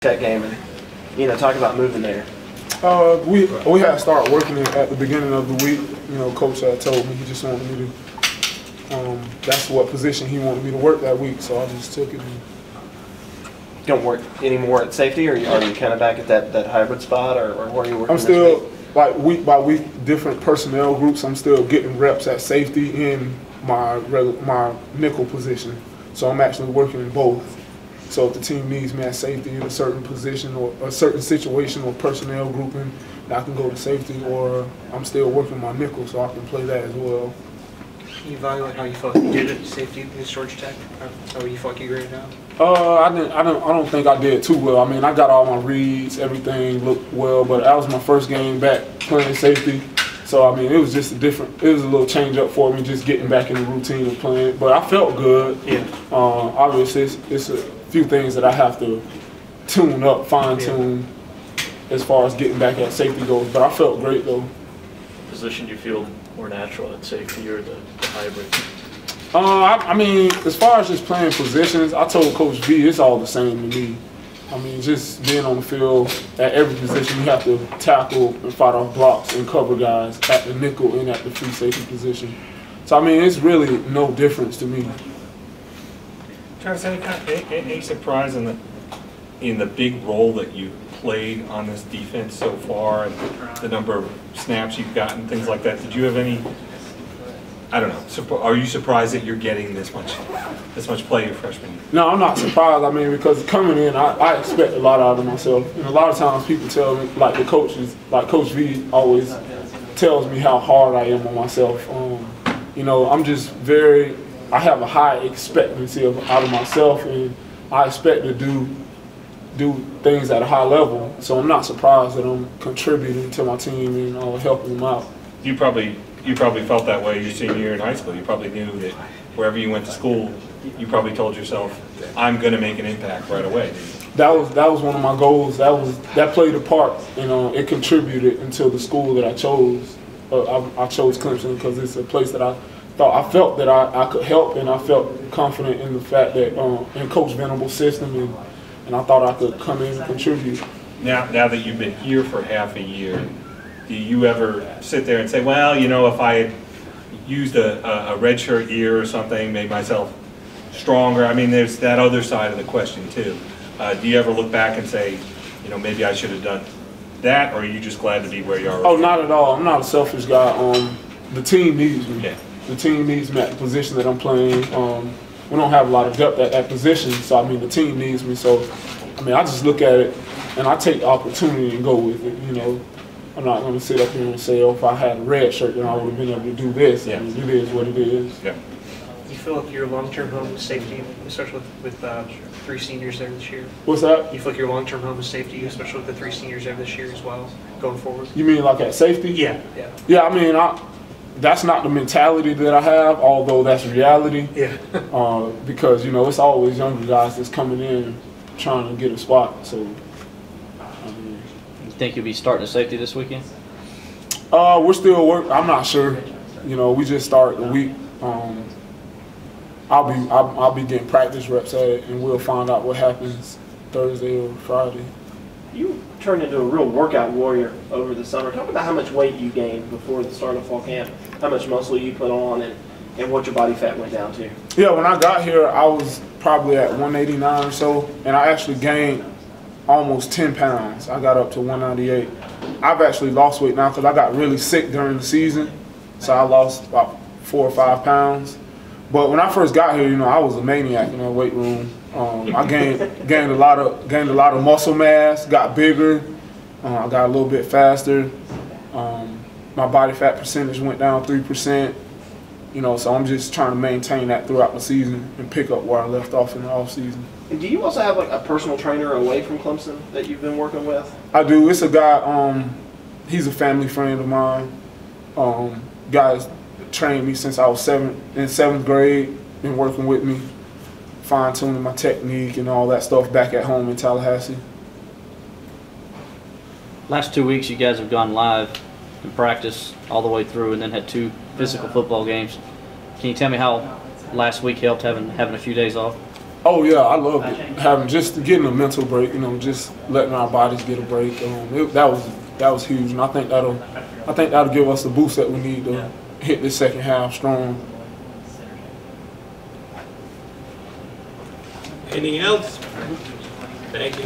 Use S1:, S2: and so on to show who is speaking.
S1: Tech game and talk about moving there.
S2: We had to start working it at the beginning of the week. Coach had told me he just wanted me to. That's what position he wanted me to work that week, so I just took it.
S1: You don't work anymore at safety, or are you kind of back at that hybrid spot, or where are you working?
S2: I'm still week by week, different personnel groups. I'm still getting reps at safety in my nickel position, so I'm actually working in both. So if the team needs me at safety in a certain position or a certain situation or personnel grouping, I can go to safety, or I'm still working my nickel, so I can play that as well.
S3: Can you evaluate how you felt you did at safety against Georgia Tech? How you felt you graded out?
S2: I don't think I did too well. I mean, I got all my reads, everything looked well, but that was my first game back playing safety. So I mean, it was just it was a little change up for me, just getting back in the routine of playing. But I felt good. Yeah. Obviously, it's a few things that I have to tune up, fine tune, as far as getting back at safety goes. But I felt great though.
S4: Position do you feel more natural at safety or the hybrid?
S2: I mean, as far as just playing positions, I told Coach V it's all the same to me. I mean, just being on the field at every position, you have to tackle and fight off blocks and cover guys at the nickel and at the free safety position. So I mean, it's really no difference to me.
S5: Travis, any surprise in the big role that you played on this defense so far, and the number of snaps you've gotten, things like that? Did you have any? I don't know. Are you surprised that you're getting this much play your freshman year?
S2: No, I'm not surprised. I mean, because coming in, I expect a lot out of myself. And a lot of times people tell me, like the coaches, like Coach V always tells me how hard I am on myself. I'm just I have a high expectancy out of myself, and I expect to do things at a high level. So I'm not surprised that I'm contributing to my team and helping them out.
S5: You probably felt that way your senior year in high school. You probably knew that wherever you went to school, you probably told yourself, I'm going to make an impact right away.
S2: That was one of my goals. That played a part. It contributed until the school that I chose. I chose Clemson because it's a place that I felt that I could help, and I felt confident in the fact that in Coach Venable's system, and I thought I could come in and contribute.
S5: Now that you've been here for half a year, do you ever sit there and say, well, if I had used a redshirt year or something, made myself stronger? I mean, there's that other side of the question too. Do you ever look back and say, maybe I should have done that, or are you just glad to be where you are?
S2: Oh, not at all. I'm not a selfish guy. The team needs me.
S5: Yeah.
S2: The team needs me at the position that I'm playing. We don't have a lot of depth at that position, so I mean, the team needs me. So, I mean, I just look at it and I take the opportunity and go with it. I'm not going to sit up here and say, if I had a red shirt, then I would have been able to do this. Yeah. I mean, it is what it is.
S5: Yeah.
S3: Do you feel like your long-term home is safety, especially with 3 seniors there this year?
S2: What's that?
S3: Do you feel like your long-term home is safety, especially with the 3 seniors there this year as well, going forward?
S2: You mean like at safety?
S3: Yeah.
S2: Yeah, I mean, that's not the mentality that I have, although that's reality.
S3: Yeah.
S2: Because, it's always younger guys that's coming in trying to get a spot. So,
S4: You think you'll be starting at safety this weekend?
S2: We're still working. I'm not sure. We just start the week. I'll be getting practice reps at it, and we'll find out what happens Thursday or Friday.
S1: You turned into a real workout warrior over the summer. Talk about how much weight you gained before the start of fall camp, how much muscle you put on, and what your body fat went down to.
S2: Yeah, when I got here, I was probably at 189 or so, and I actually gained almost 10 pounds. I got up to 198. I've actually lost weight now because I got really sick during the season, so I lost about 4 or 5 pounds. But when I first got here, I was a maniac in that weight room. I gained a lot of muscle mass, got bigger. I got a little bit faster. My body fat percentage went down 3%. So I'm just trying to maintain that throughout the season and pick up where I left off in the off season.
S1: And do you also have a personal trainer away from Clemson that you've been working with?
S2: I do. It's a guy. He's a family friend of mine. Guy's trained me since I was in 7th grade. Been working with me, fine-tuning my technique and all that stuff back at home in Tallahassee.
S4: Last 2 weeks, you guys have gone live in practice all the way through, and then had 2 physical football games. Can you tell me how last week helped having a few days off?
S2: Oh yeah, I loved it. Just getting a mental break, you know, just letting our bodies get a break. That was huge, and I think that'll give us the boost that we need to hit this second half strong.
S6: Anything else? Thank you.